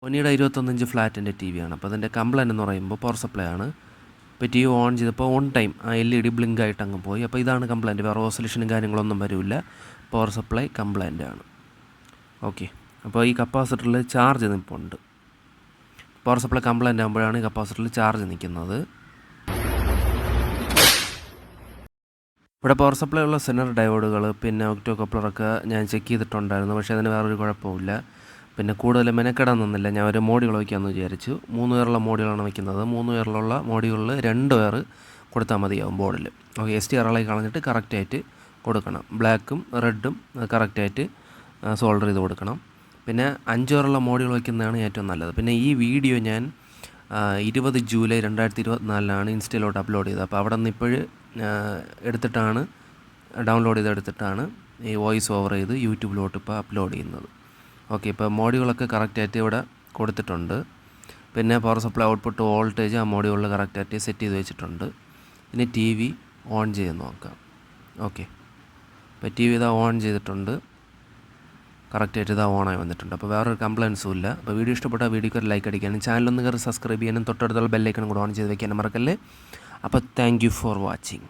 സോണിയുടെ 21 inch ഫ്ലാറ്റിൻ്റെ T വിയാണ്. അപ്പോൾ അതിൻ്റെ complaint എന്ന് പറയുമ്പോൾ പവർ സപ്ലൈ ആണ്. ഇപ്പോൾ ടി വി ഓൺ ചെയ്തപ്പോൾ ഓൺ ടൈം ആ LED ബ്ലിങ്ക് ആയിട്ട് അങ്ങ് പോയി. അപ്പോൾ ഇതാണ് കംപ്ലൈൻറ്റ്. വേറെ റെസൊല്യൂഷനും കാര്യങ്ങളൊന്നും വരില്ല. പവർ സപ്ലൈ കംപ്ലൈൻ്റ് ആണ്. ഓക്കെ, അപ്പോൾ ഈ കപ്പാസിറ്ററിൽ ചാർജ് നിൽപ്പുണ്ട്. പവർ സപ്ലൈ കംപ്ലൈൻ്റ് ആകുമ്പോഴാണ് ഈ കപ്പാസിറ്ററിൽ ചാർജ് നിൽക്കുന്നത്. ഇവിടെ പവർ സപ്ലൈ ഉള്ള സെനർ ഡയോഡുകൾ പിന്നെ ഒക്ടോ കപ്ലറൊക്കെ ഞാൻ ചെക്ക് ചെയ്തിട്ടുണ്ടായിരുന്നു. പക്ഷേ അതിന് വേറൊരു കുഴപ്പമില്ല. പിന്നെ കൂടുതൽ മെനക്കെടാൻ നിന്നില്ല. ഞാൻ ഒരു മോഡ്യൂൾ വയ്ക്കാമെന്ന് വിചാരിച്ചു. 3 വയറുള്ള മോഡ്യൂളാണ് വയ്ക്കുന്നത്. 3 വയറിലുള്ള മോഡ്യൂളിൽ 2 വയർ കൊടുത്താൽ മതിയാവും ബോർഡിൽ. ഓക്കെ, ST ഇളകി കളഞ്ഞിട്ട് കറക്റ്റായിട്ട് കൊടുക്കണം. ബ്ലാക്കും റെഡും കറക്റ്റായിട്ട് സോൾഡർ ചെയ്ത് കൊടുക്കണം. പിന്നെ 5 വയറുള്ള മോഡ്യൂൾ വയ്ക്കുന്നതാണ് ഏറ്റവും നല്ലത്. പിന്നെ ഈ വീഡിയോ ഞാൻ 20 ജൂലൈ 2024 ഇൻസ്റ്റയിലോട്ട് അപ്ലോഡ് ചെയ്തത്. അപ്പോൾ അവിടെ നിന്ന് ഇപ്പോഴും എടുത്തിട്ടാണ് ഡൗൺലോഡ് ചെയ്തെടുത്തിട്ടാണ് ഈ വോയിസ് ഓവർ ചെയ്ത് യൂട്യൂബിലോട്ട് ഇപ്പോൾ അപ്ലോഡ് ചെയ്യുന്നത്. ഓക്കെ, ഇപ്പോൾ മോഡ്യൂളൊക്കെ കറക്റ്റായിട്ട് ഇവിടെ കൊടുത്തിട്ടുണ്ട്. പിന്നെ പവർ സപ്ലൈ ഔട്ട്പുട്ട് വോൾട്ടേജ് ആ മോഡ്യൂളിൽ കറക്റ്റായിട്ട് സെറ്റ് ചെയ്ത് വെച്ചിട്ടുണ്ട്. ഇനി ടി വി ഓൺ ചെയ്ത് നോക്കാം. ഓക്കെ, ഇപ്പോൾ ടി വി ഇതാ ഓൺ ചെയ്തിട്ടുണ്ട്. കറക്റ്റായിട്ട് ഇതാ ഓണായി വന്നിട്ടുണ്ട്. അപ്പോൾ വേറൊരു കംപ്ലയിൻസും ഇല്ല. അപ്പോൾ വീഡിയോ ഇഷ്ടപ്പെട്ടാൽ വീഡിയോക്ക് ഒരു ലൈക്ക് അടിക്കാനും ചാനലൊന്ന് കയറി സബ്സ്ക്രൈബ് ചെയ്യാനും തൊട്ടടുത്തുള്ള ബെല്ലൈക്കൺ കൂടെ ഓൺ ചെയ്ത് വെക്കാനും മറക്കല്ലേ. അപ്പോൾ താങ്ക് യു ഫോർ വാച്ചിങ്.